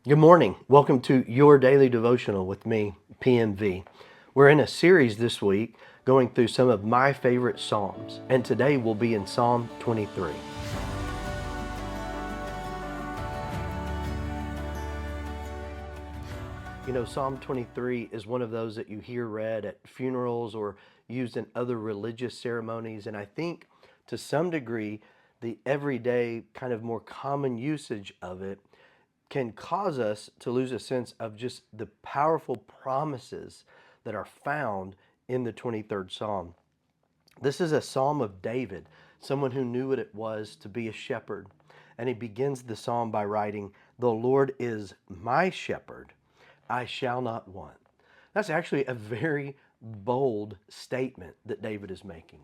Good morning. Welcome to your daily devotional with me, PMV. We're in a series this week going through some of my favorite Psalms, and today we'll be in Psalm 23. You know, Psalm 23 is one of those that you hear read at funerals or used in other religious ceremonies, and I think to some degree, the everyday kind of more common usage of it can cause us to lose a sense of just the powerful promises that are found in the 23rd Psalm. This is a Psalm of David, someone who knew what it was to be a shepherd. And he begins the psalm by writing, "The Lord is my shepherd, I shall not want." That's actually a very bold statement that David is making.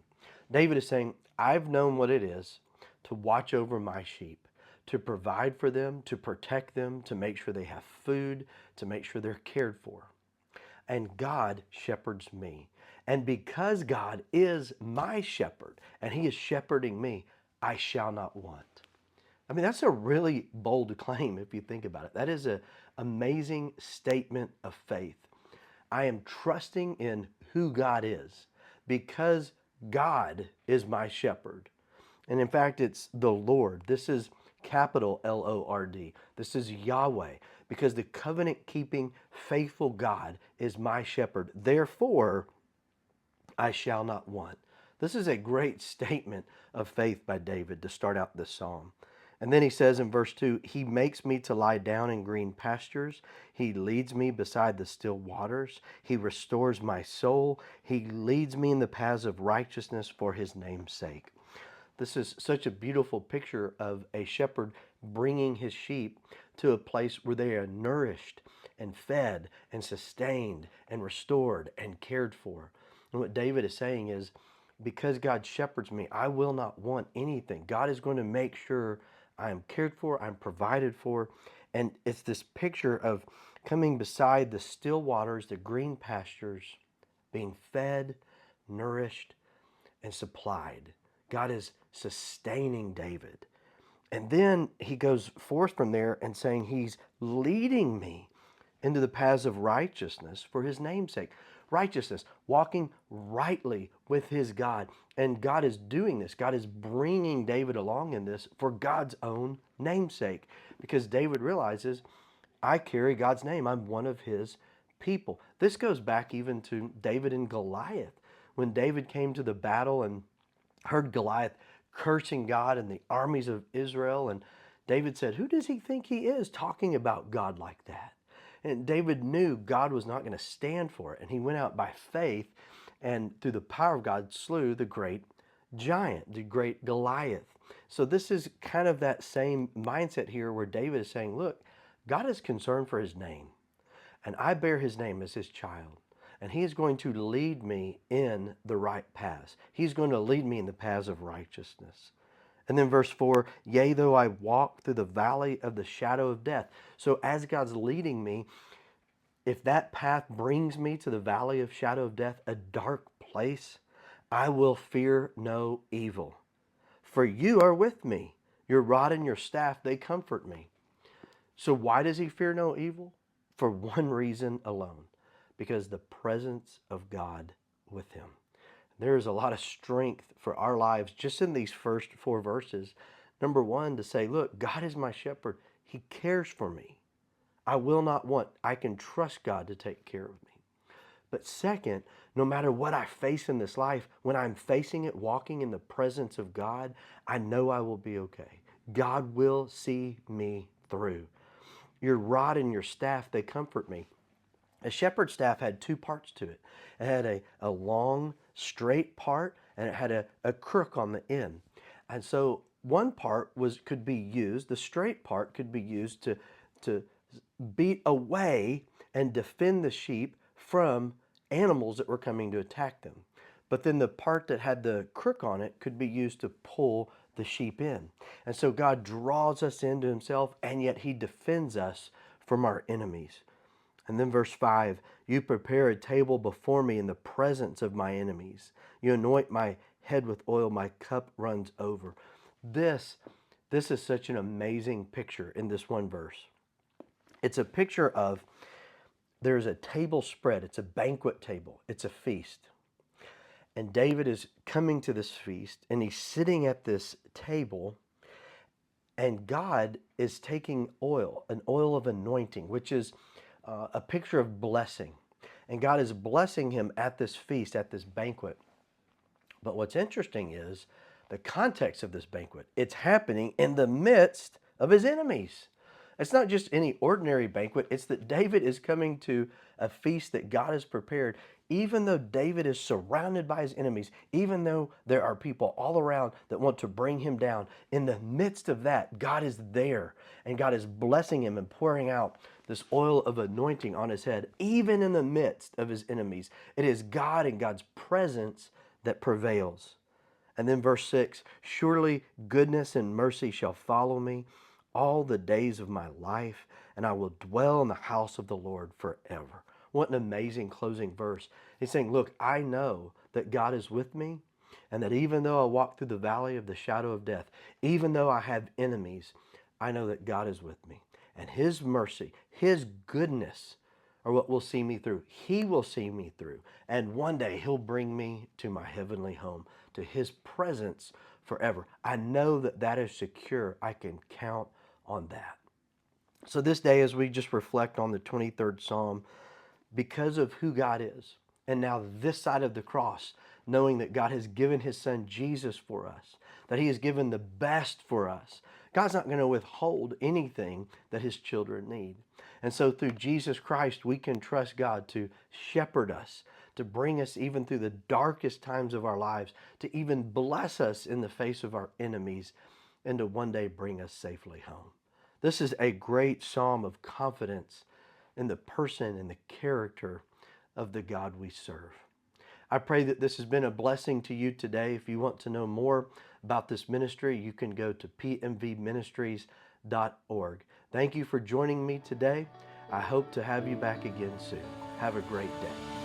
David is saying, I've known what it is to watch over my sheep, to provide for them, to protect them, to make sure they have food, to make sure they're cared for. And God shepherds me. And because God is my shepherd and he is shepherding me, I shall not want. I mean, that's a really bold claim if you think about it. That is an amazing statement of faith. I am trusting in who God is because God is my shepherd. And in fact, it's the Lord. This is capital Lord. This is Yahweh, because the covenant keeping, faithful God is my shepherd. Therefore, I shall not want. This is a great statement of faith by David to start out this psalm. And then he says in verse 2, He makes me to lie down in green pastures. He leads me beside the still waters. He restores my soul. He leads me in the paths of righteousness for his name's sake. This is such a beautiful picture of a shepherd bringing his sheep to a place where they are nourished and fed and sustained and restored and cared for. And what David is saying is, because God shepherds me, I will not want anything. God is going to make sure I am cared for, I'm provided for. And it's this picture of coming beside the still waters, the green pastures, being fed, nourished, and supplied. God is sustaining David. And then he goes forth from there and saying he's leading me into the paths of righteousness for his name's sake. Righteousness, walking rightly with his God. And God is doing this. God is bringing David along in this for God's own namesake. Because David realizes, I carry God's name. I'm one of his people. This goes back even to David and Goliath. When David came to the battle and heard Goliath cursing God and the armies of Israel. And David said, who does he think he is talking about God like that? And David knew God was not going to stand for it. And he went out by faith and through the power of God slew the great giant, the great Goliath. So this is kind of that same mindset here where David is saying, look, God is concerned for his name. And I bear his name as his child. And he is going to lead me in the right paths. He's going to lead me in the paths of righteousness. And then verse 4, yea, though I walk through the valley of the shadow of death. So as God's leading me, if that path brings me to the valley of shadow of death, a dark place, I will fear no evil. For you are with me. Your rod and your staff, they comfort me. So why does he fear no evil? For one reason alone, because the presence of God with him. There's a lot of strength for our lives just in these first four verses. Number one, to say, look, God is my shepherd. He cares for me. I will not want. I can trust God to take care of me. But second, no matter what I face in this life, when I'm facing it, walking in the presence of God, I know I will be okay. God will see me through. Your rod and your staff, they comfort me. A shepherd's staff had two parts to it. It had a long, straight part, and it had a crook on the end. And so one part could be used, the straight part could be used to beat away and defend the sheep from animals that were coming to attack them. But then the part that had the crook on it could be used to pull the sheep in. And so God draws us into himself, and yet he defends us from our enemies. And then verse 5, you prepare a table before me in the presence of my enemies. You anoint my head with oil, my cup runs over. This is such an amazing picture in this one verse. It's a picture of there's a table spread. It's a banquet table. It's a feast. And David is coming to this feast and he's sitting at this table, and God is taking oil, an oil of anointing, which is a picture of blessing. And God is blessing him at this feast, at this banquet. But what's interesting is the context of this banquet. It's happening in the midst of his enemies. It's not just any ordinary banquet. It's that David is coming to a feast that God has prepared, even though David is surrounded by his enemies, even though there are people all around that want to bring him down. In the midst of that, God is there, and God is blessing him and pouring out this oil of anointing on his head, even in the midst of his enemies. It is God and God's presence that prevails. And then verse 6, surely goodness and mercy shall follow me all the days of my life, and I will dwell in the house of the Lord forever. What an amazing closing verse. He's saying, look, I know that God is with me, and that even though I walk through the valley of the shadow of death, even though I have enemies, I know that God is with me. And his mercy, his goodness are what will see me through. He will see me through. And one day he'll bring me to my heavenly home, to his presence forever. I know that that is secure. I can count on that. So this day, as we just reflect on the 23rd Psalm, because of who God is, and now this side of the cross, knowing that God has given his son Jesus for us, that he has given the best for us, God's not going to withhold anything that his children need. And so through Jesus Christ, we can trust God to shepherd us, to bring us even through the darkest times of our lives, to even bless us in the face of our enemies, and to one day bring us safely home. This is a great psalm of confidence in the person and the character of the God we serve. I pray that this has been a blessing to you today. If you want to know more about this ministry, you can go to pmvministries.org. Thank you for joining me today. I hope to have you back again soon. Have a great day.